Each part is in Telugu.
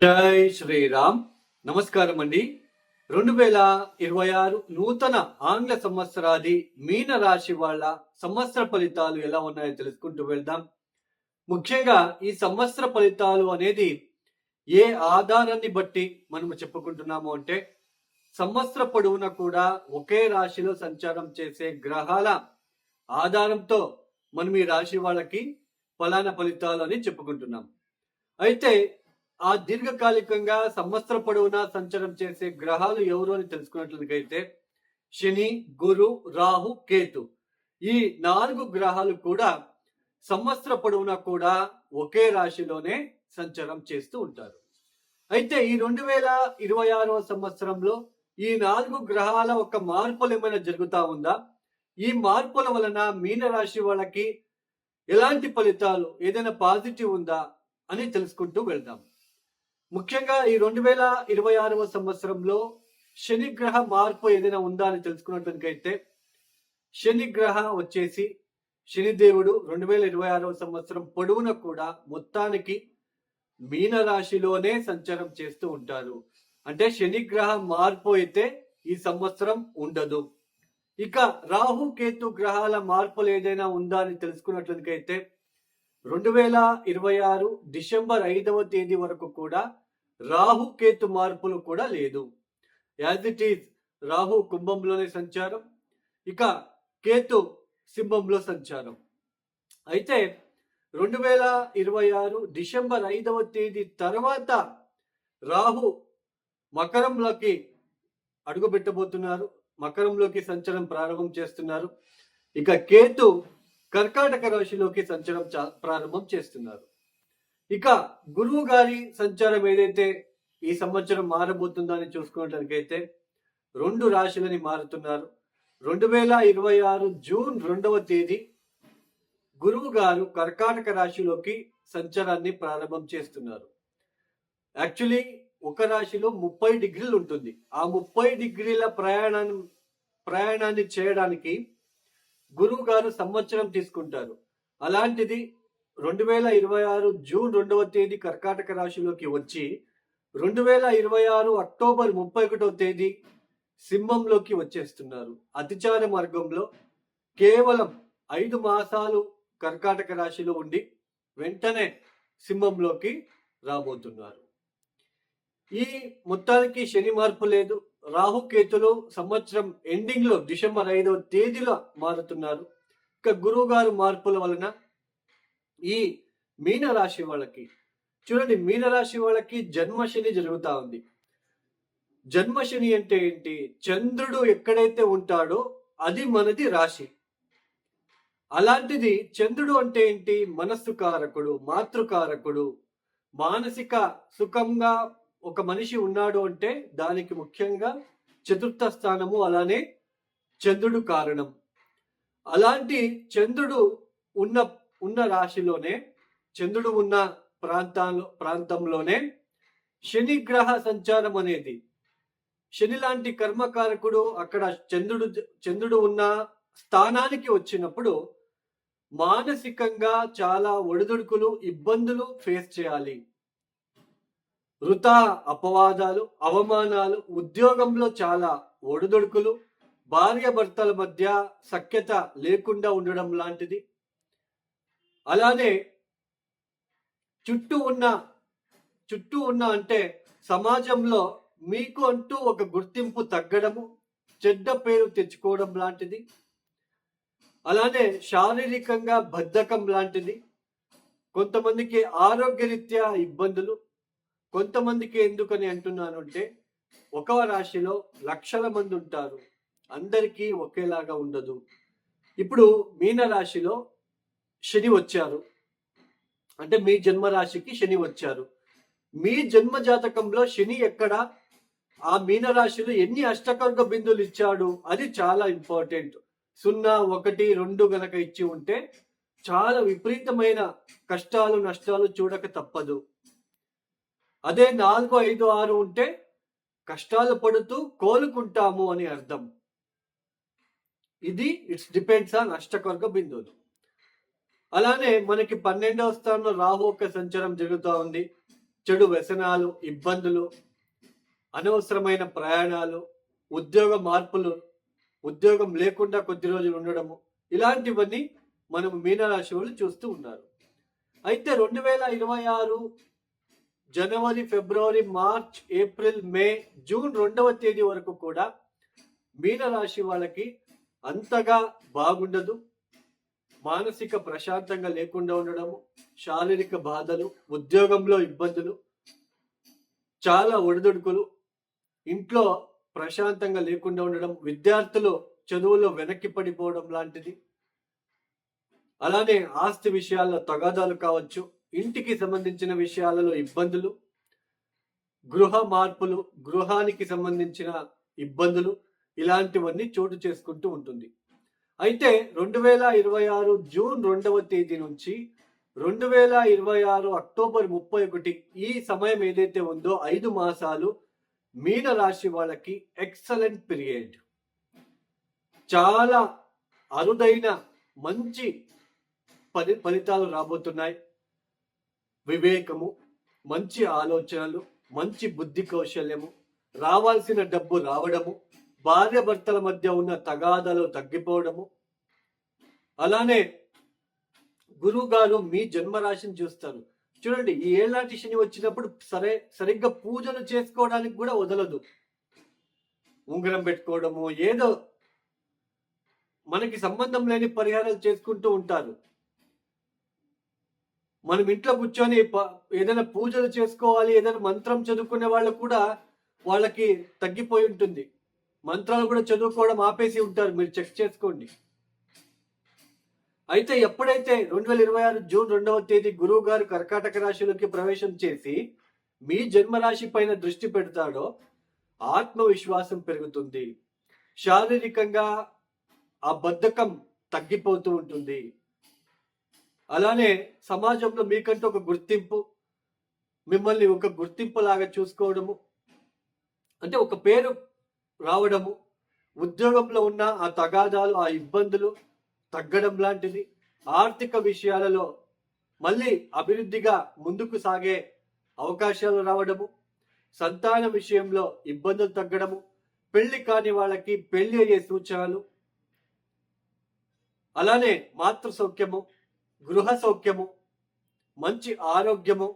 జై శ్రీరామ్. నమస్కారం అండి. 2026 నూతన ఆంగ్ల సంవత్సరాది మీన రాశి వాళ్ళ సంవత్సర ఫలితాలు ఎలా ఉన్నాయో తెలుసుకుంటూ వెళ్దాం. ముఖ్యంగా ఈ సంవత్సర ఫలితాలు అనేది ఏ ఆధారాన్ని బట్టి మనము చెప్పుకుంటున్నాము అంటే, సంవత్సర పొడవునా కూడా ఒకే రాశిలో సంచారం చేసే గ్రహాల ఆధారంతో మనం ఈ రాశి వాళ్ళకి ఫలానా ఫలితాలు అని చెప్పుకుంటున్నాం. అయితే ఆ దీర్ఘకాలికంగా సంవత్సర పొడవునా సంచారం చేసే గ్రహాలు ఎవరు అని తెలుసుకున్నట్లయితే శని, గురు, రాహు, కేతు ఈ 4 గ్రహాలు కూడా సంవత్సర పొడవునా కూడా ఒకే రాశిలోనే సంచారం చేస్తూ ఉంటారు. అయితే ఈ 2026వ సంవత్సరంలో ఈ 4 గ్రహాల ఒక మార్పులు ఏమైనా జరుగుతా ఉందా? ఈ మార్పుల వలన మీన రాశి వాళ్ళకి ఎలాంటి ఫలితాలు, ఏదైనా పాజిటివ్ ఉందా అని తెలుసుకుంటూ వెళ్దాం. ముఖ్యంగా ఈ 2026వ సంవత్సరంలో శని గ్రహ మార్పు ఏదైనా ఉందా అని తెలుసుకున్నట్లయితే శని గ్రహ వచ్చేసి శనిదేవుడు 2026వ సంవత్సరం పొడవున కూడా మొత్తానికి మీన రాశిలోనే సంచారం చేస్తూ ఉంటారు. అంటే శని గ్రహ మార్పు అయితే ఈ సంవత్సరం ఉండదు. ఇక రాహు కేతు గ్రహాల మార్పులు ఏదైనా ఉందా అని తెలుసుకున్నట్లయితే 2026 డిసెంబర్ 5వ తేదీ వరకు కూడా రాహు కేతు మార్పులు కూడా లేదు. యాజ్ ఇట్ ఈజ్ రాహు కుంభంలోనే సంచారం, ఇక కేతు సింహంలో సంచారం. అయితే 2026 డిసెంబర్ 5వ తేదీ తర్వాత రాహు మకరంలోకి అడుగుపెట్టబోతున్నారు. మకరంలోకి సంచారం ప్రారంభం చేస్తున్నారు. ఇక కేతు కర్కాటక రాశిలోకి సంచారం ప్రారంభం చేస్తున్నారు. ఇక గురువు గారి సంచారం ఏదైతే ఈ సంవత్సరం మారబోతుందో అని చూసుకున్నట్లయితే 2 రాశులని మారుతున్నారు. 2026 జూన్ 2వ తేదీ గురువు గారు కర్కాటక రాశిలోకి సంచారాన్ని ప్రారంభం చేస్తున్నారు. యాక్చువల్లీ ఒక రాశిలో 30 డిగ్రీలు ఉంటుంది. ఆ 30 డిగ్రీల ప్రయాణాన్ని చేయడానికి గురువు గారు సంవత్సరం తీసుకుంటారు. అలాంటిది 2026 జూన్ 2వ తేదీ కర్కాటక రాశిలోకి వచ్చి 2026 అక్టోబర్ 31వ తేదీ సింహంలోకి వచ్చేస్తున్నారు. అతిచార మార్గంలో కేవలం 5 మాసాలు కర్కాటక రాశిలో ఉండి వెంటనే సింహంలోకి రాబోతున్నారు. ఈ మొత్తానికి శని మార్పు లేదు. రాహుకేతులు సంవత్సరం ఎండింగ్ లో డిసెంబర్ 5వ తేదీలో మారుతున్నారు. ఇక గురువు గారు మార్పుల వలన ఈ మీనరాశి వాళ్ళకి చూడండి, మీనరాశి వాళ్ళకి జన్మశని జరుగుతా ఉంది. జన్మశని అంటే ఏంటి? చంద్రుడు ఎక్కడైతే ఉంటాడో అది మనది రాశి. అలాంటిది చంద్రుడు అంటే ఏంటి? మనస్సు కారకుడు, మాతృకారకుడు. మానసిక సుఖంగా ఒక మనిషి ఉన్నాడు అంటే దానికి ముఖ్యంగా చతుర్థ స్థానము, అలానే చంద్రుడు కారణం. అలాంటి చంద్రుడు ఉన్న రాశిలోనే, చంద్రుడు ఉన్న ప్రాంతంలోనే శని గ్రహ సంచారం అనేది, శని లాంటి కర్మకారకుడు అక్కడ చంద్రుడు ఉన్న స్థానానికి వచ్చినప్పుడు మానసికంగా చాలా ఒడిదుడుకులు, ఇబ్బందులు ఫేస్ చేయాలి. వృథా అపవాదాలు, అవమానాలు, ఉద్యోగంలో చాలా ఒడిదుడుకులు, భార్యాభర్తల మధ్య సఖ్యత లేకుండా ఉండడం లాంటిది. అలానే చుట్టూ ఉన్న అంటే సమాజంలో మీకు అంటూ ఒక గుర్తింపు తగ్గడము, చెడ్డ పేరు తెచ్చుకోవడం లాంటిది. అలానే శారీరకంగా బద్ధకం లాంటిది. కొంతమందికి ఆరోగ్యరీత్యా ఇబ్బందులు. కొంతమందికి ఎందుకని అంటున్నాను అంటే, ఒక రాశిలో లక్షల మంది ఉంటారు, అందరికీ ఒకేలాగా ఉండదు. ఇప్పుడు మీన రాశిలో శని వచ్చారు అంటే మీ జన్మ రాశికి శని వచ్చారు. మీ జన్మ జాతకంలో శని ఎక్కడ, ఆ మీన రాశిలో ఎన్ని అష్టకర్గ బిందులు ఇచ్చాడు, అది చాలా ఇంపార్టెంట్. 0, 1, 2 గనక ఇచ్చి ఉంటే చాలా విపరీతమైన కష్టాలు, నష్టాలు చూడక తప్పదు. అదే 4, 5, 6 ఉంటే కష్టాలు పడుతూ కోలుకుంటాము అని అర్థం. ఇది ఇట్స్ డిపెండ్స్ ఆన్ అష్టకర్గ బిందువులు. అలానే మనకి 12వ స్థానంలో రాహు యొక్క సంచారం జరుగుతూ ఉంది. చెడు వ్యసనాలు, ఇబ్బందులు, అనవసరమైన ప్రయాణాలు, ఉద్యోగ మార్పులు, ఉద్యోగం లేకుండా కొద్ది రోజులు ఉండడము, ఇలాంటివన్నీ మనం మీనరాశి వాళ్ళు చూస్తూ ఉన్నారు. అయితే 2026 జనవరి, ఫిబ్రవరి, మార్చ్, ఏప్రిల్, మే, జూన్ 2వ తేదీ వరకు కూడా మీనరాశి వాళ్ళకి అంతగా బాగుండదు. మానసిక ప్రశాంతంగా లేకుండా ఉండడము, శారీరక బాధలు, ఉద్యోగంలో ఇబ్బందులు, చాలా ఒడిదుడుకులు, ఇంట్లో ప్రశాంతంగా లేకుండా ఉండడం, విద్యార్థులు చదువులో వెనక్కి పడిపోవడం లాంటిది, అలానే ఆస్తి విషయాల్లో తగాదాలు కావచ్చు, ఇంటికి సంబంధించిన విషయాలలో ఇబ్బందులు, గృహ మార్పులు, గృహానికి సంబంధించిన ఇబ్బందులు, ఇలాంటివన్నీ చోటు చేసుకుంటూ ఉంటుంది. అయితే 2026 జూన్ 2వ తేదీ నుంచి 2026 అక్టోబర్ 31 ఈ సమయం ఏదైతే ఉందో 5 మాసాలు మీన రాశి వాళ్ళకి ఎక్సలెంట్ పీరియడ్. చాలా అరుదైన మంచి ఫలితాలు రాబోతున్నాయి. వివేకము, మంచి ఆలోచనలు, మంచి బుద్ధి కౌశల్యము, రావాల్సిన డబ్బు రావడము, భార్య భర్తల మధ్య ఉన్న తగాదాలు తగ్గిపోవడము, అలానే గురువు గారు మీ జన్మరాశిని చూస్తారు. చూడండి, ఈ ఏళ్ళనాటి శని వచ్చినప్పుడు సరిగ్గా పూజలు చేసుకోవడానికి కూడా వదలదు. ఉంగరం పెట్టుకోవడము, ఏదో మనకి సంబంధం లేని పరిహారాలు చేసుకుంటూ ఉంటారు. మనం ఇంట్లో కూర్చొని ఏదైనా పూజలు చేసుకోవాలి, ఏదైనా మంత్రం చదువుకునే వాళ్ళు కూడా వాళ్ళకి తగ్గిపోయి ఉంటుంది. మంత్రాలు కూడా చదువుకోవడం ఆపేసి ఉంటారు, మీరు చెక్ చేసుకోండి. అయితే ఎప్పుడైతే 2026 జూన్ 2వ తేదీ గురువు గారు కర్కాటక రాశిలోకి ప్రవేశం చేసి మీ జన్మరాశి పైన దృష్టి పెడతాడో ఆత్మవిశ్వాసం పెరుగుతుంది, శారీరకంగా ఆ బద్ధకం తగ్గిపోతూ ఉంటుంది. అలానే సమాజంలో మీకంటూ ఒక గుర్తింపు, మిమ్మల్ని ఒక గుర్తింపు లాగా చూసుకోవడము, అంటే ఒక పేరు రావడము, ఉద్యోగంలో ఉన్న ఆ తగాదాలు, ఆ ఇబ్బందులు తగ్గడం లాంటిది, ఆర్థిక విషయాలలో మళ్ళీ అభివృద్ధిగా ముందుకు సాగే అవకాశాలు రావడము, సంతాన విషయంలో ఇబ్బందులు తగ్గడము, పెళ్లి కాని వాళ్ళకి పెళ్లి అయ్యే సూచనలు, అలానే మాతృ సౌఖ్యము, గృహ సౌఖ్యము, మంచి ఆరోగ్యము,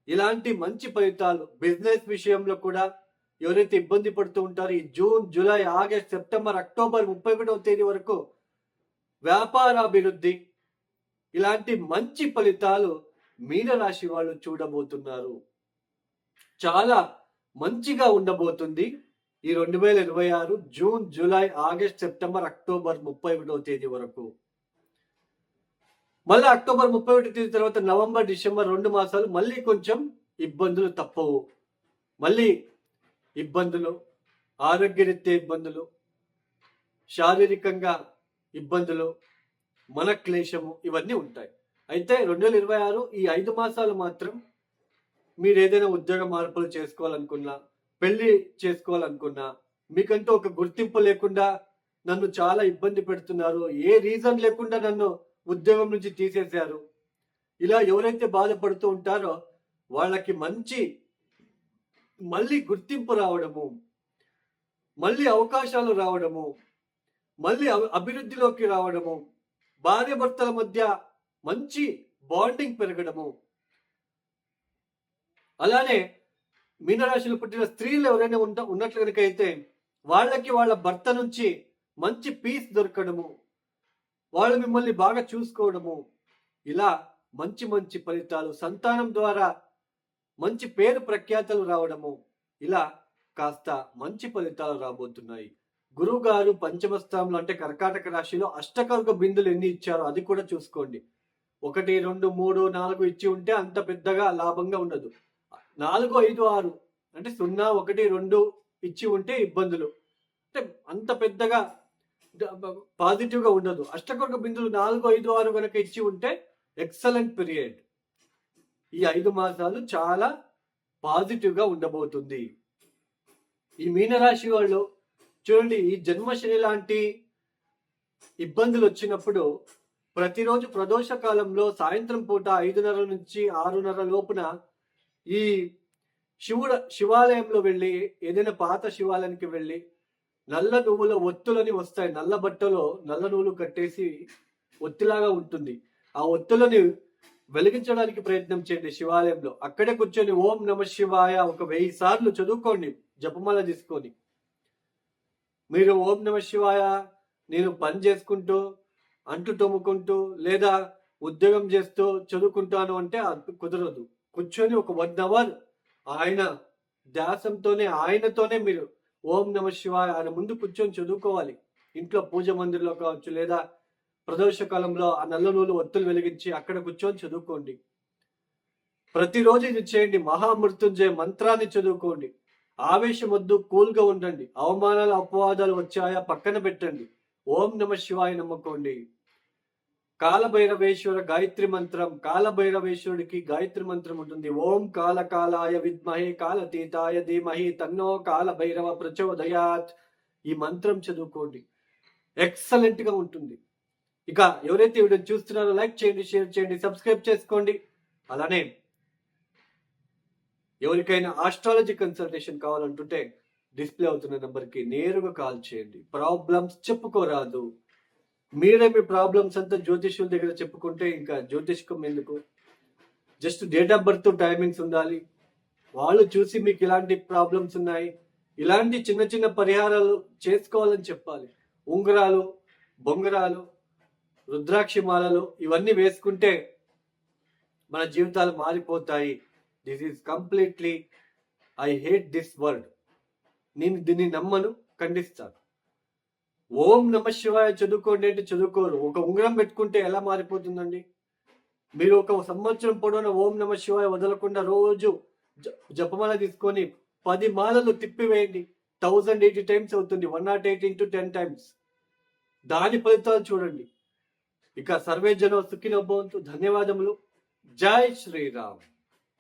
ఇలాంటి మంచి ఫలితాలు. బిజినెస్ విషయంలో కూడా ఎవరైతే ఇబ్బంది పడుతూ ఉంటారో ఈ June, July, August, September, October 31వ తేదీ వరకు వ్యాపారాభివృద్ధి, ఇలాంటి మంచి ఫలితాలు మీనరాశి వాళ్ళు చూడబోతున్నారు. చాలా మంచిగా ఉండబోతుంది ఈ 2026 June, July, August, September, October 31వ తేదీ వరకు. మళ్ళీ అక్టోబర్ 31 తేదీ తర్వాత నవంబర్, డిసెంబర్ 2 మాసాలు మళ్ళీ కొంచెం ఇబ్బందులు తప్పవు. మళ్ళీ ఇబ్బందులు, ఆరోగ్యరీత్యా ఇబ్బందులు, శారీరకంగా ఇబ్బందులు, మనక్లేశము, ఇవన్నీ ఉంటాయి. అయితే 2026 ఈ 5 మాసాలు మాత్రం మీరు ఏదైనా ఉద్యోగ మార్పులు చేసుకోవాలనుకున్నా, పెళ్లి చేసుకోవాలనుకున్నా, మీకంటూ ఒక గుర్తింపు లేకుండా నన్ను చాలా ఇబ్బంది పెడుతున్నారు, ఏ రీజన్ లేకుండా నన్ను ఉద్యోగం నుంచి తీసేశారు, ఇలా ఎవరైతే బాధపడుతూ ఉంటారో వాళ్ళకి మళ్ళీ గుర్తింపు రావడము, మళ్ళీ అవకాశాలు రావడము, మళ్ళీ అభివృద్ధిలోకి రావడము, భార్య భర్తల మధ్య మంచి బాండింగ్ పెరగడము, అలానే మీనరాశిలో పుట్టిన స్త్రీలు ఎవరైనా ఉన్నట్లు కనుక అయితే వాళ్ళకి వాళ్ళ భర్త నుంచి మంచి పీస్ దొరకడము, వాళ్ళు మిమ్మల్ని బాగా చూసుకోవడము, ఇలా మంచి మంచి ఫలితాలు, సంతానం ద్వారా మంచి పేరు ప్రఖ్యాతలు రావడము, ఇలా కాస్త మంచి ఫలితాలు రాబోతున్నాయి. గురువు గారు పంచమ స్థానంలో అంటే కర్కాటక రాశిలో అష్టకర్గ బిందులు ఎన్ని ఇచ్చారో అది కూడా చూసుకోండి. 1, 2, 3, 4 ఇచ్చి ఉంటే అంత పెద్దగా లాభంగా ఉండదు. 4, 5, 6 అంటే 0, 1, 2 ఇచ్చి ఉంటే ఇబ్బందులు, అంటే అంత పెద్దగా పాజిటివ్ గా ఉండదు. అష్టకర్గ బిందులు 4, 5, 6 కనుక ఇచ్చి ఉంటే ఎక్సలెంట్ పీరియడ్. ఈ 5 మాసాలు చాలా పాజిటివ్ గా ఉండబోతుంది. ఈ మీనరాశి వాళ్ళు చూడండి, ఈ జన్మశని లాంటి ఇబ్బందులు వచ్చినప్పుడు ప్రతిరోజు ప్రదోష కాలంలో సాయంత్రం పూట 5:30 నుంచి 6:30 లోపున ఈ శివాలయంలో వెళ్ళి, ఏదైనా పాత శివాలయానికి వెళ్ళి, నల్ల నువ్వుల ఒత్తులని వస్తాయి. నల్ల బట్టలో నల్ల నువ్వులు కట్టేసి ఒత్తిలాగా ఉంటుంది. ఆ ఒత్తులని వెలిగించడానికి ప్రయత్నం చేయండి శివాలయంలో. అక్కడే కూర్చొని ఓం నమ శివాయ ఒక 1000 సార్లు చదువుకోండి జపమాల తీసుకొని. మీరు ఓం నమ శివాయ నేను పని చేసుకుంటూ, అంట్లు తోముకుంటూ, లేదా ఉద్యోగం చేస్తూ చదువుకుంటాను అంటే అది కుదరదు. కూర్చొని ఒక 1 అవర్ ఆయన ధ్యాసంతోనే, ఆయనతోనే మీరు ఓం నమ శివాయ ఆయన ముందు కూర్చొని చదువుకోవాలి. ఇంట్లో పూజ మందిరంలో కావచ్చు, లేదా ప్రదోష కాలంలో ఆ నల్ల నూలు ఒత్తులు వెలిగించి అక్కడ కూర్చొని చదువుకోండి. ప్రతిరోజు ఇది చేయండి. మహామృత్యుంజయ మంత్రాన్ని చదువుకోండి. ఆవేశం వద్దు, కూల్గా ఉండండి. అవమానాలు అపవాదాలు వచ్చాయా పక్కన పెట్టండి. ఓం నమ శివాయ నమ్ముకోండి. కాలభైరవేశ్వర గాయత్రి మంత్రం, కాలభైరవేశ్వరుడికి గాయత్రి మంత్రం ఉంటుంది. ఓం కాలకాలాయ విద్మహే కాలతీతాయ ధీమహి తన్నో కాలభైరవ ప్రచోదయాత్. ఈ మంత్రం చదువుకోండి, ఎక్సలెంట్ గా ఉంటుంది. ఇక ఎవరైతే వీడియో చూస్తున్నారో లైక్ చేయండి, షేర్ చేయండి, సబ్స్క్రైబ్ చేసుకోండి. అలానే ఎవరికైనా ఆస్ట్రాలజీ కన్సల్టేషన్ కావాలంటుంటే డిస్ప్లే అవుతున్న నెంబర్కి నేరుగా కాల్ చేయండి. ప్రాబ్లమ్స్ చెప్పుకోరాదు. మీరే మీ ప్రాబ్లమ్స్ అంతా జ్యోతిష్యుల దగ్గర చెప్పుకుంటే ఇంకా జ్యోతిష్కం ఎందుకు? Just date of birth, timings ఉండాలి. వాళ్ళు చూసి మీకు ఇలాంటి ప్రాబ్లమ్స్ ఉన్నాయి, ఇలాంటి చిన్న చిన్న పరిహారాలు చేసుకోవాలని చెప్పాలి. ఉంగరాలు, బొంగరాలు, రుద్రాక్షి మాలలు ఇవన్నీ వేసుకుంటే మన జీవితాలు మారిపోతాయి. This is completely I hate this word. నేను దీన్ని నమ్మను, ఖండిస్తాను. ఓం నమ శివాయ చదువుకోండి అంటే చదువుకోరు. ఒక ఉంగరం పెట్టుకుంటే ఎలా మారిపోతుందండి? మీరు ఒక సంవత్సరం పొడవునా ఓం నమ శివాయ వదలకుండా రోజు జపమాల తీసుకొని 10 మాలలు తిప్పివేయండి. 1080 టైమ్స్ అవుతుంది. 108 into 10 times. దాని ఫలితాలు చూడండి. ఇక సర్వే జనం సుఖినో భవంతు. ధన్యవాదములు. జై శ్రీరామ్.